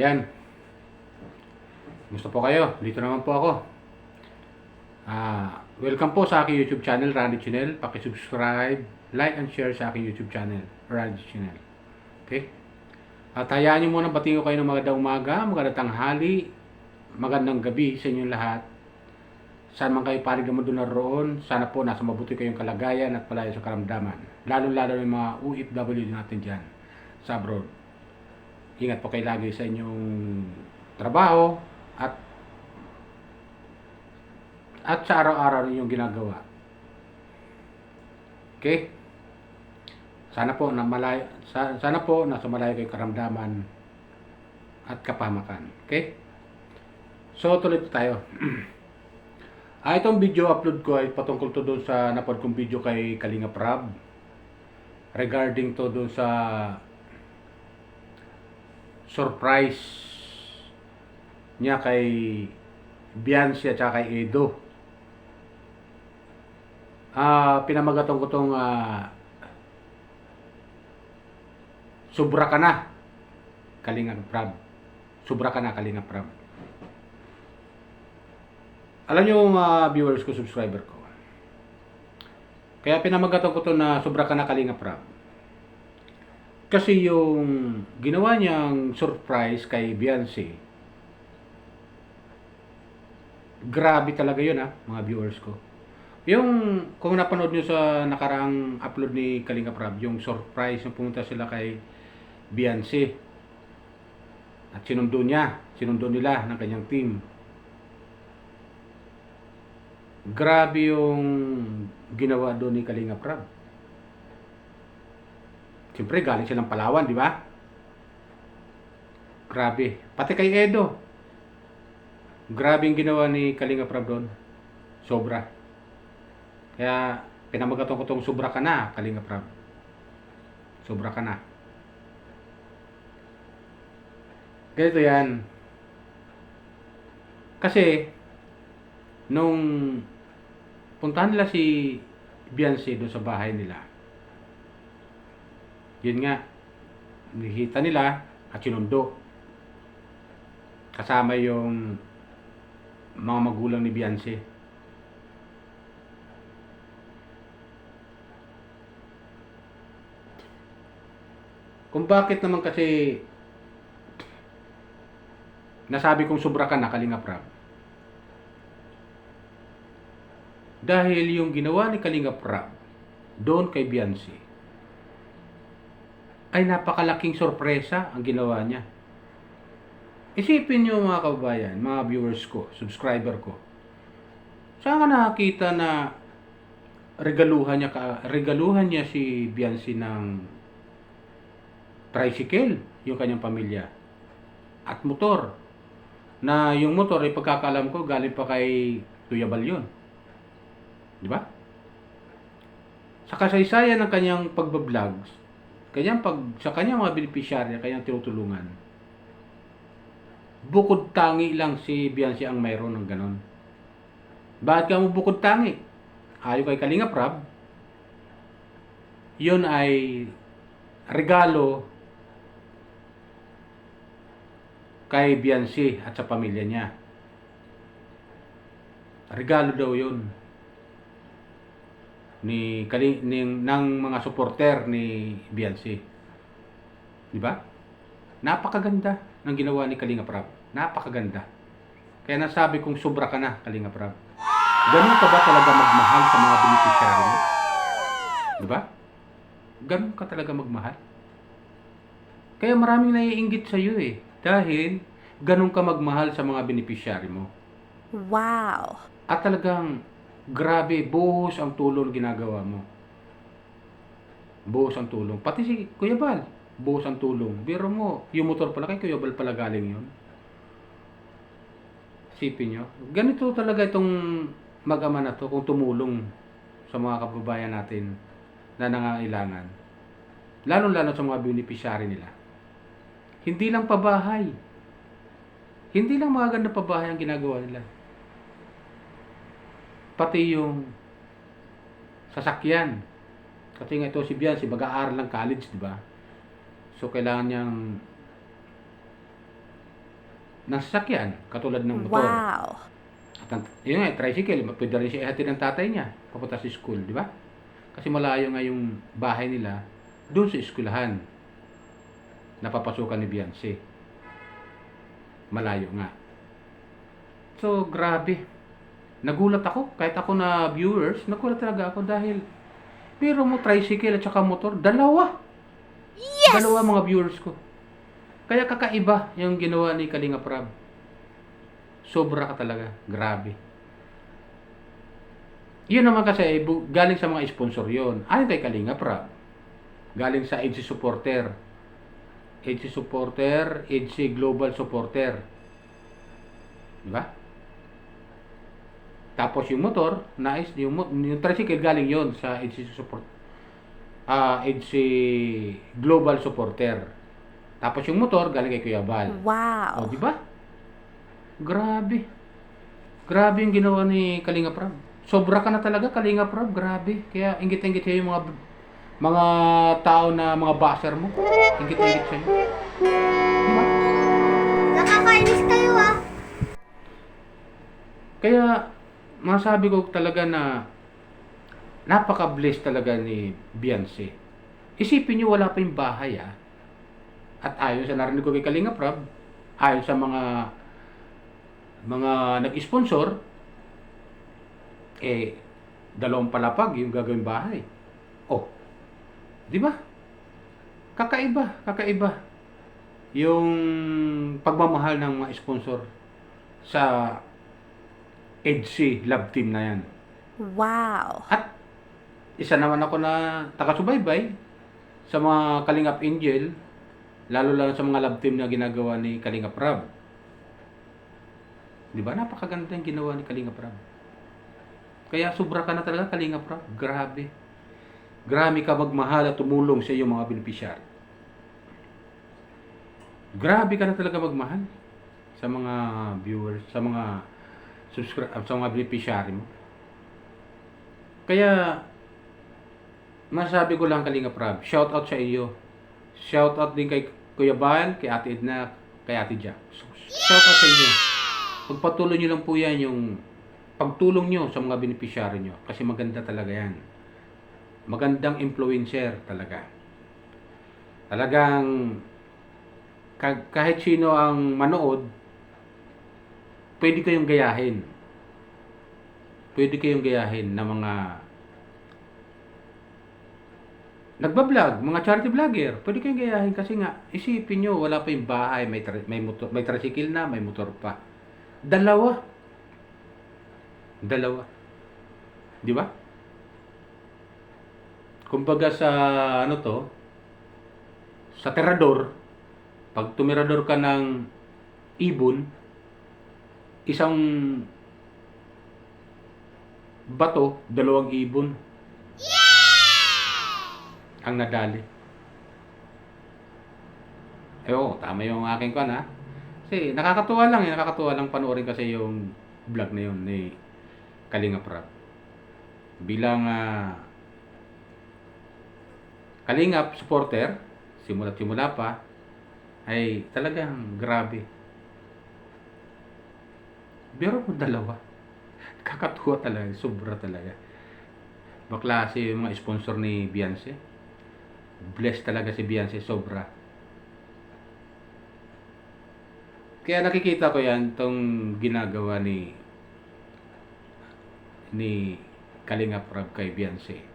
Ayan. Gusto po kayo? Dito naman po ako. Welcome po sa aking YouTube channel, Randy Chinel. Paki-subscribe, like, and share sa aking YouTube channel, Randy Chinel. Okay? At hayaan nyo muna batiin ko kayo ng magandang umaga, magandang tanghali, magandang gabi sa inyong lahat. Saan man kayo panig naman doon naroon, sana po nasa mabuti kayong kalagayan at palayo sa karamdaman. Lalo-lalo yung mga OFW natin dyan sa abroad. Ingat po kayo lagi sa inyong trabaho at sa araw-araw ninyong ginagawa. Okay? Sana po nasa malayo kayong karamdaman at kapahamakan. Okay? So tuloy po tayo. Itong video upload ko ay patungkol to doon sa napanood kong video kay Kalinga Prab regarding to doon sa surprise niya kay Beyonce at saka kay Edo. Pinamagatong ko tong sobra ka na Kalinga Prab. Sobra ka na Kalinga Prab. Alam niyo mga viewers ko, subscriber ko. Kaya pinamagatong ko to na sobra ka na Kalinga Prab. Kasi yung ginawa niyang surprise kay Beyonce, grabe talaga yun mga viewers ko. Yung, kung napanood nyo sa nakaraang upload ni Kalinga Prab, yung surprise, yung pumunta sila kay Beyonce. At sinundo nila ng kanyang team. Grabe yung ginawa doon ni Kalinga Prab. Siyempre, galing silang Palawan, di ba? Grabe. Pati kay Edo. Grabe yung ginawa ni Kalinga Prab doon. Sobra. Kaya, pinamagatong ko itong sobra ka na, Kalinga Prab. Sobra ka na. Ganito yan. Kasi, nung puntahan nila si Beyonce doon sa bahay nila, yun nga, nakita nila at sinundo. Kasama yung mga magulang ni Beyonce. Kung bakit naman kasi nasabi kong sobra ka na Kalinga Prab. Dahil yung ginawa ni Kalinga Prab doon kay Beyonce ay napakalaking sorpresa ang ginawa niya. Isipin niyo mga kababayan, mga viewers ko, subscriber ko. Saan ka nakakita na regaluhan niya si Beyonce ng tricycle, yung kanyang pamilya, at motor. Na yung motor ay pagkakaalam ko galing pa kay Tuyabal yun. Di ba? Sa kasaysayan ng kanyang pagbablog, sa kanyang mga beneficiarya, kanyang tinutulungan, bukod tangi lang si Beyonce ang mayroon ng ganon. Bakit ka mo bukod tangi? Ayon kay Kalinga Prab, yun ay regalo kay Beyonce at sa pamilya niya. Regalo daw yun ng mga supporter ni Beyonce. Di ba? Napakaganda ng ginawa ni Kalinga Prab. Napakaganda. Kaya nasabi kong sobra ka na, Kalinga Prab. Ganun ka ba talaga magmahal sa mga beneficiary mo? Di ba? Ganun ka talaga magmahal. Kaya maraming naiinggit sa iyo dahil ganun ka magmahal sa mga beneficiary mo. Wow! At talagang grabe, buhos ang tulong ginagawa mo. Buhos ang tulong. Pati si Kuya Bal, buhos ang tulong. Biro mo, yung motor pala kay Kuya Bal pala galing yun. Isipin nyo. Ganito talaga itong mag-ama na to kung tumulong sa mga kababayan natin na nangangailangan. Lalo-lalo sa mga beneficiary nila. Hindi lang pabahay. Hindi lang mga ganda pabahay ang ginagawa nila. Pati yung sasakyan. Kasi nga ito si Beyonce, mag-aaral ng college, di ba? So, kailangan niyang ng sasakyan, katulad ng motor. Wow. At yun nga, tricycle, pwede rin siya ihatid ng tatay niya papunta sa school, di ba? Kasi malayo nga yung bahay nila doon sa eskwelahan na papasukan ni Beyonce. Malayo nga. So, grabe. Nagulat ako. Kahit ako na viewers, nagulat talaga ako dahil pero mo tricycle at saka motor, dalawa. Yes! Dalawa mga viewers ko. Kaya kakaiba yung ginawa ni Kalinga Prab. Sobra ka talaga. Grabe. Yun naman kasi, galing sa mga sponsor yon. Ayon kay Kalinga Prab. Galing sa EDC Supporter. EDC Supporter, EDC Global Supporter. Diba? Tapos yung motor, yung tricycle galing yon sa EDC Support. EDC Global Supporter. Tapos yung motor galing kay Kuya Bal. Wow. O, di ba? Grabe. Grabe yung ginawa ni Kalinga Prab. Sobra ka na talaga, Kalinga Prab. Grabe. Kaya ingit-ingit siya yung mga tao na mga basher mo. Ingit-ingit siya. Di ba? Nakakainis kayo ah. Kaya, masabi ko talaga na napaka-blessed talaga ni Beyonce. Isipin niyo, wala pa yung bahay At ayon sa narinig ko kay Kalinga Prab, ayon sa mga nag-sponsor, dalawang palapag yung gagawing bahay. Oh, di ba? Kakaiba. Yung pagmamahal ng mga sponsor sa EDC Love Team na yan. Wow. At isa naman ako na taga-subaybay sa mga Kalingap Angel, lalo sa mga love team na ginagawa ni Kalinga Prab. Di ba? Napakaganda yung ginawa ni Kalinga Prab. Kaya sobra ka na talaga, Kalinga Prab. Grabe. Grabe ka magmahal at tumulong sa iyong mga beneficiary. Grabe ka na talaga magmahal sa mga viewers, sa mga sa mga beneficiary mo. Kaya masasabi ko lang, Kalinga Prab, shout out sa iyo. Shout out din kay Kuya Bal, kay Ate Edna, kay Ate Jack. Shout out sa inyo. Pagpatuloy nyo lang po yan yung pagtulong nyo sa mga beneficiary nyo. Kasi maganda talaga yan. Magandang influencer talaga. Talagang kahit sino ang manood, pwede kayong gayahin. Pwede kayong gayahin na mga nagbablog, mga charity vlogger. Pwede kayong gayahin kasi nga, isipin nyo, wala pa yung bahay, may tricycle na, may motor pa. Dalawa. Di ba? Kumbaga sa sa terador, pag tumirador ka ng ibon, isang bato, dalawang ibon ang nadali. Tama yung aking kasi nakakatuwa lang panoorin kasi yung vlog na yun ni Kalinga Prab. Bilang Kalingap supporter, simula pa, ay talagang grabe. Pero dalawa. Kakatuwa talaga, sobra talaga. Baklase yung mga sponsor ni Beyonce. Blessed talaga si Beyonce, sobra. Kaya nakikita ko yan, tong ginagawa ni Kalinga Prab kay Beyonce.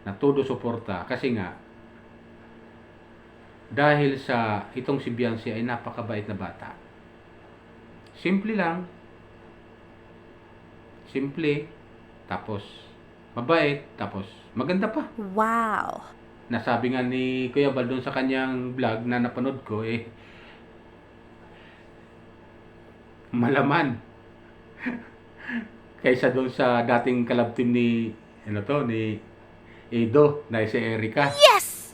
Na todo suporta. Kasi nga, dahil sa itong si Beyonce ay napakabait na bata. Simple lang. Simple. Tapos, mabait. Tapos, maganda pa. Wow. Nasabi nga ni Kuya Bal doon sa kanyang vlog na napanood ko, malaman. Kaysa doon sa dating kalab team ni Edo, na si Erica. Yes!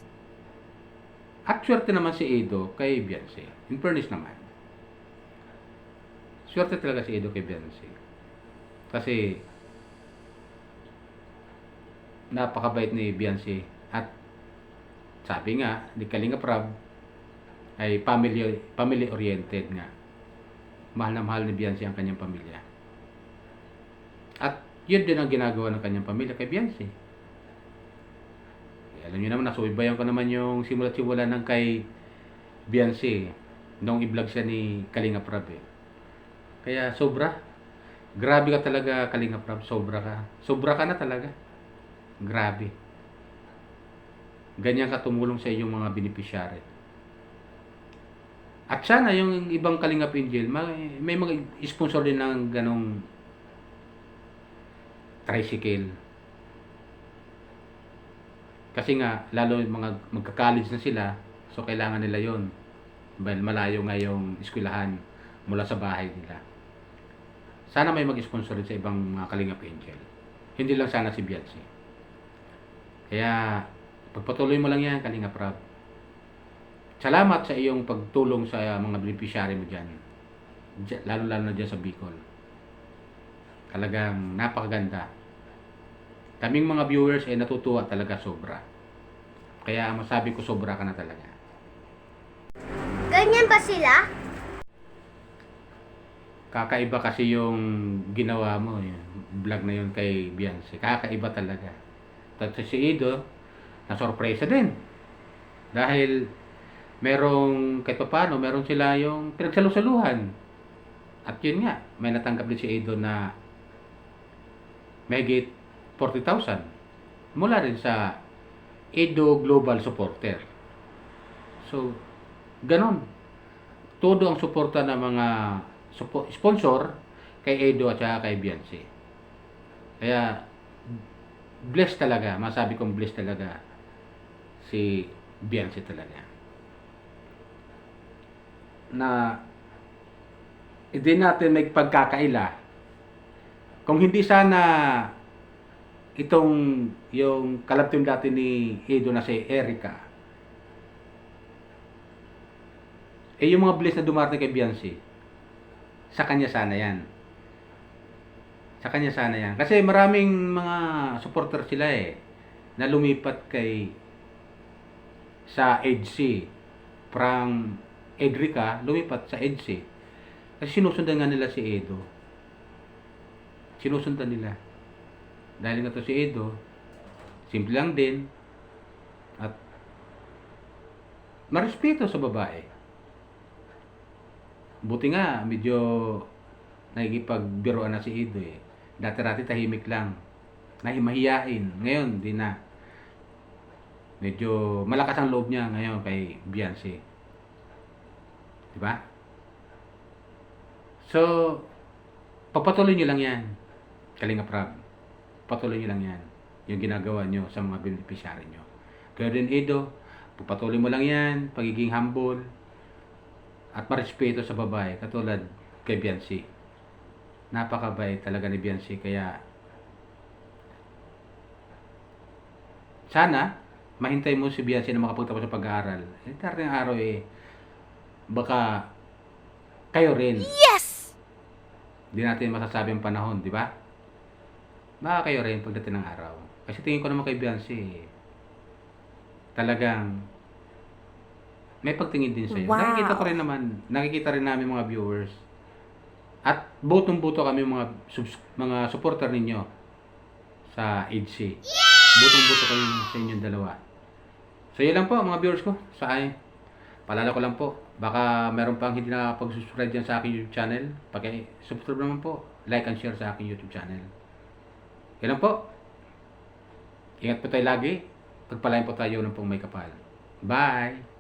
At swerte naman si Edo kay Beyonce. In fairness naman. Swerte talaga si Edo kay Beyonce. Kasi napakabait ni Beyonce. At sabi nga ni Kalinga Prab ay family oriented nga. mahal na mahal ni Beyonce ang kanyang pamilya. At yun din ang ginagawa ng kanyang pamilya kay Beyonce. Alam niyo naman, nasubaybayan ko naman yung simula ng kay Beyonce nung i-vlog siya ni Kalinga Prab eh. Kaya sobra. Grabe ka talaga, Kalinga Prab. Sobra ka. Sobra ka na talaga. Grabe. Ganyan ka tumulong sa iyong mga beneficiary. At sana yung ibang Kalingap Angel, may mga sponsor din ng ganong tricycle. Kasi nga, lalo yung mga magka-college na sila, so kailangan nila yon. Dahil malayo nga yung eskwelahan mula sa bahay nila. Sana may mag-sponsor rin sa ibang mga Kalingap Angel. Hindi lang sana si Beyonce. Kaya, pagpatuloy mo lang yan, Kalingap Rab. Salamat sa iyong pagtulong sa mga beneficiary mo dyan. Lalo-lalo na dyan sa Bicol. Talagang napakaganda. Kaming mga viewers ay natutuwa talaga sobra. Kaya masabi ko sobra ka na talaga. Ganyan ba sila? Kakaiba kasi yung ginawa mo. Yung vlog na yun kay Beyonce. Kakaiba talaga. Tapos si Ido, na-sorpresa din. Dahil merong, kahit pa paano, meron sila yung pinagsalusaluhan. At yun nga, may natanggap din si Edo na mahigit 40,000 mula rin sa Edo Global Supporter. So, ganon. Todo ang suporta ng mga sponsor kay Edo at saka kay Beyonce. Kaya, blessed talaga. Masabi kong blessed talaga si Beyonce talaga. Na hindi natin may pagkakaila kung hindi sana itong yung kalab team dati ni Edo na si Erica yung mga bliss na dumarating kay Beyonce, sa kanya sana yan, kasi maraming mga supporter sila na lumipat kay sa EDC from Edrica, lumipat sa EDC. Kasi sinusundan nga nila si Edo. Sinusundan nila. Dahil nga to si Edo, simple lang din, at marespeto sa babae. Buti nga, medyo nakikipagbiroan na si Edo Dati-rati tahimik lang. Mahiyain. Ngayon, di na. Medyo malakas ang loob niya ngayon kay Beyonce. Diba? So, pagpatuloy nyo lang yan, Kalingap Rab. Patuloy nyo lang yan. Yung ginagawa nyo sa mga beneficiary nyo. Kaya din Edo, pagpatuloy mo lang yan, pagiging humble, at marespeto sa babae, katulad kay Beyonce. Napakabait talaga ni Beyonce, kaya sana, mahintay mo si Beyonce na makapagtapos sa pag-aaral. Darating araw baka kayo rin. Yes! Hindi natin masasabi ang panahon, di ba? Baka kayo rin pagdating ng araw. Kasi tingin ko naman kay Beyonce, talagang may pagtingin din sa'yo. Wow. Nakikita rin namin mga viewers. At butong-buto kami mga supporter ninyo sa EDC. Butong-buto kami sa inyong dalawa. So, yun lang po mga viewers ko. Paalala ko lang po, baka meron pang hindi nakapag-subscribe dyan sa aking YouTube channel. Paki-subscribe naman po. Like and share sa aking YouTube channel. Yan lang po. Ingat po tayo lagi. Pagpalain po tayo ng pong may kapal. Bye!